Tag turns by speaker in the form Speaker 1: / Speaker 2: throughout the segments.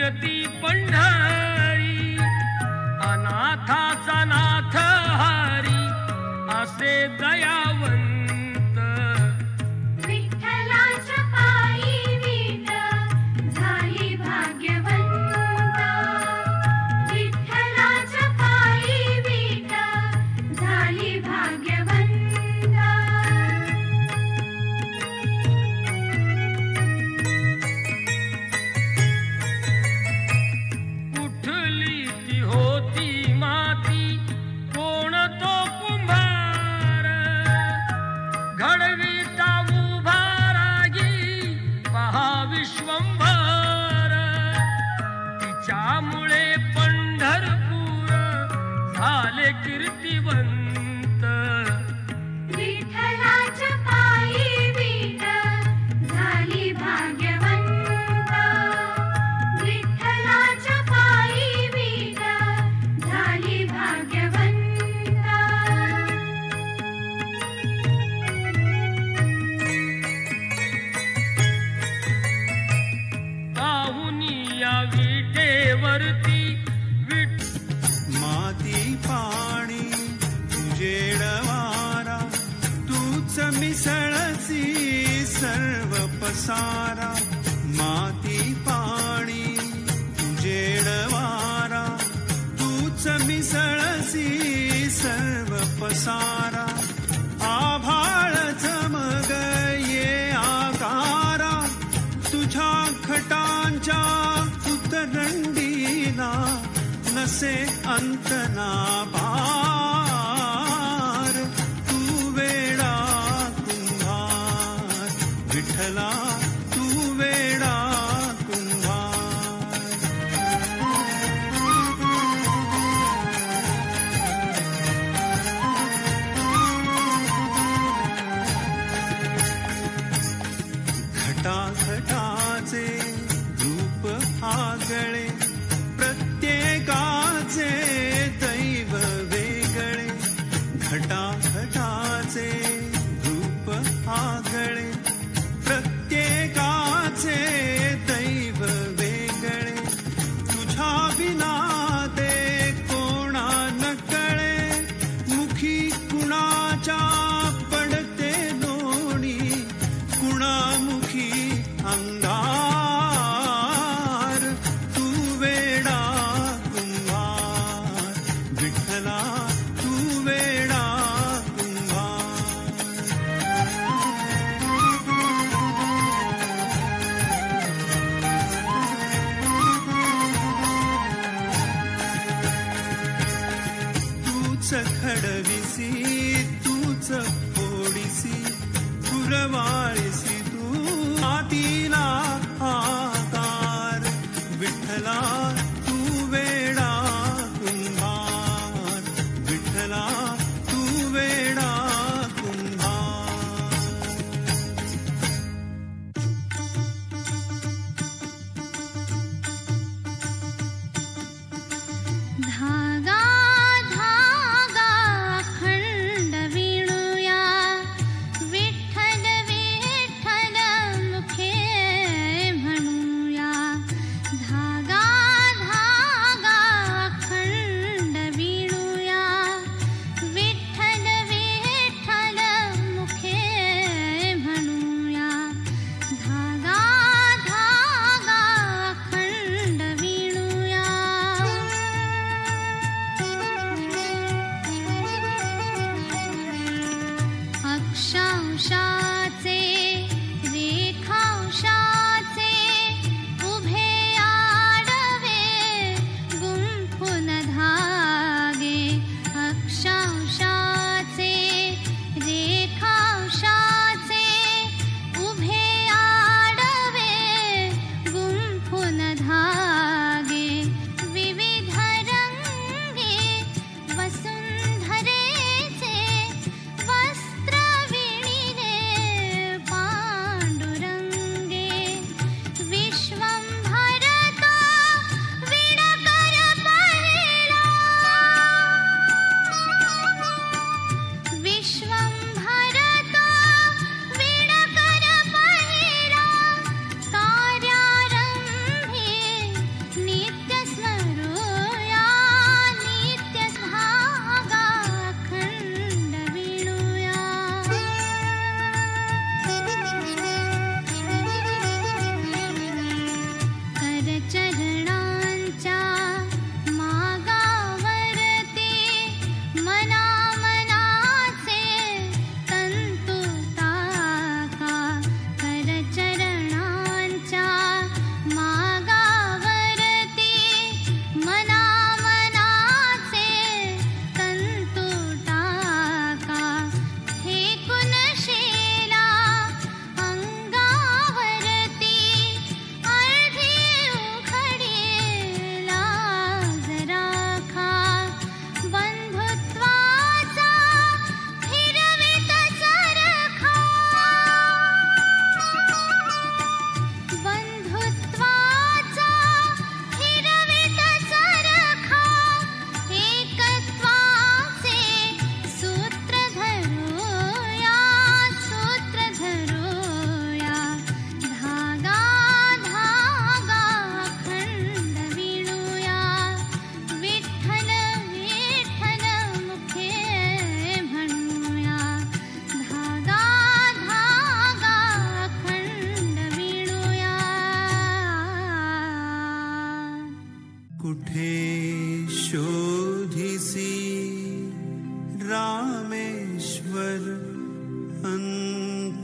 Speaker 1: ती पंढरी, अनाथाचा नाथ हरी असे दयावंत.
Speaker 2: विठ्ठलाच्या पायी वीट झाली भाग्यवंत. विठ्ठलाच्या पायी वीट झाली भाग्यवंत.
Speaker 1: उठली ती होती माती, कोण तो कुंभार, घडविता उभा रागी पहा विश्वंभर. तिच्यामुळे पंढरपूर झाले कीर्तिवंत.
Speaker 2: विठ्ठलाच्या पायी वीट झाली भाग्यवंत. विठ्ठलाच्या पायी वीट झाली भाग्यवंत.
Speaker 1: पाहुनी या विटेवरती
Speaker 3: माती पाणी तुझेड वारा, तूच मिसळसी सर्व पसारा. माती पाणी तुझेड वारा, तूच मिसळसी सर्व पसारा. आभाळ चमग ये आकारा, तुझ्या खटांच्या उतरंडीला नसे अंत ना पार. तू वेडा कुंभार विठ्ठला, तू वेडा कुंभार. घटाघटाचे रूप आगळे, प्रत्येकाचे दैव वेगळे. घटाघटाचे रूप आगळे, प्रत्येकाचे दैव वेगळे. तुझ्या विना ते कोणा न कळे, मुखी कुणाच्या पडते लोणी, कुणामुखी अंगार. तू वेडा कुंभार विठ्ठला, तू वेडा कुंभार. तूच घडविसी, तूच फोडिसी, पुरवाळीसी तू मातीला आकार. विठ्ठला तू वेडा कुंभार विठ्ठला, तू वेडा कुंभार.
Speaker 2: धागा धागा खंड विणूया, विठ्ठल विठ्ठल मुखे म्हणूया. धागा धागा खंड विणूया, विठ्ठल विठ्ठल मुखे म्हणूया. धागा धागा खंड विणूया. अक्षांशाचे रेखांशाचे उभे आडवे गुंफून धागे. अक्षांशाचे रेखांशाचे उभे आडवे गुंफून धागे. विविध रंगी वसुंधरेचे वस्त्र विणिले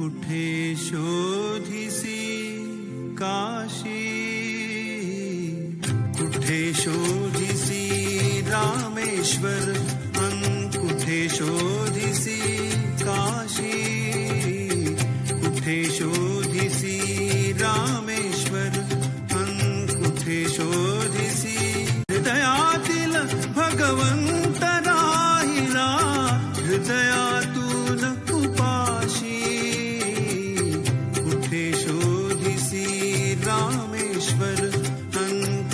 Speaker 3: कुठे शोधिसी काशी, कुठे शोधिसी रामेश्वर, कुठे शोधिसी काशी, कुठे शोधिसी रामेश्वर, कुठे शोधिसी हृदयातील भगवंत राहिला, हृदयातून उपाशी, कुठे शोधिसी रामेश्वर,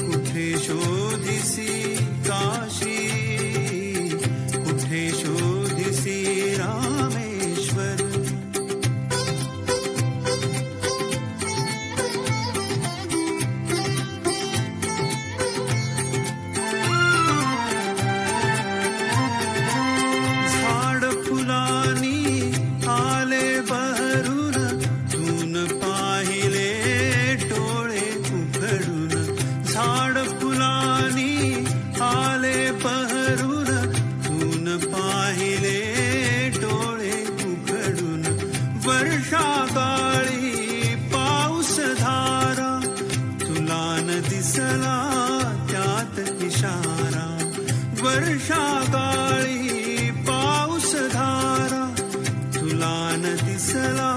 Speaker 3: कुठे शोधिसी काशी, कुठे शोधिसी रामेश्वर. झाड फुलानी आले बहरून, तून पाहिले डोळे उघडून. झाड फुलानी आले बहरून, तून पाहिले डोळे उघडून. वर्षाकाळी पाऊस धारा, तुला न दिसला त्यात इशारा. वर्षाकाळी पाऊस धारा, तुला न दिसला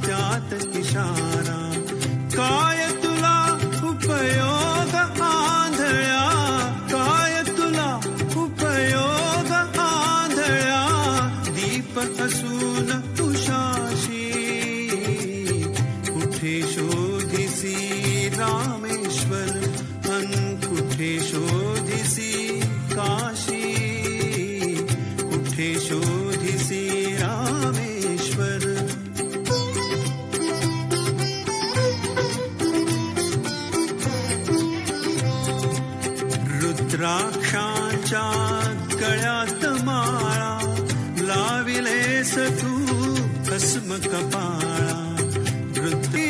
Speaker 3: त्यात इशारा. काय तुला उपयोग आंधळ्या, काय तुला उपयोग आंधळ्या. दीप असून उशाशी, कुठे शोधिसी रामेश्वर, कुठे शोधिसी काशी, कुठे शोधिसी रामेश्वर. रुद्राक्षांच्या गळ्यात माळा, लाविलेस तू भस्म कपाळा. वृत्ती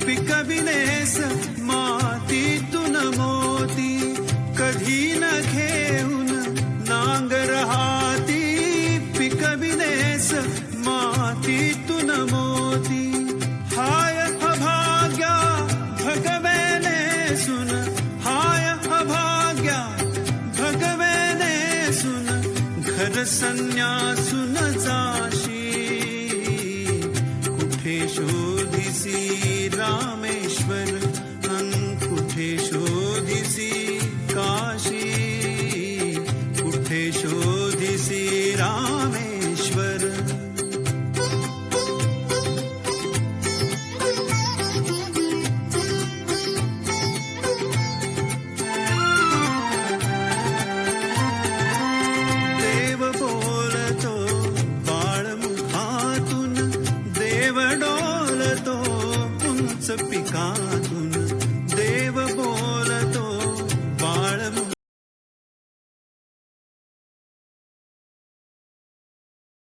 Speaker 3: पिकविलेस मातीतून मोती, कधी न घेऊन नांगर हाती. पिकविलेस मातीतून मोती, हाय अभाग्या भगवेने सुन, हाय अभाग्या भगवेने सुन. घर संन्यासून जाशी, कुठे शोधिसी रामेश्वर, कुठे शोधिसी काशी, कुठे शोधिसी रामेश्वर. देव बोलतो बाळमुखातून, देव डोलतो उंच पिका.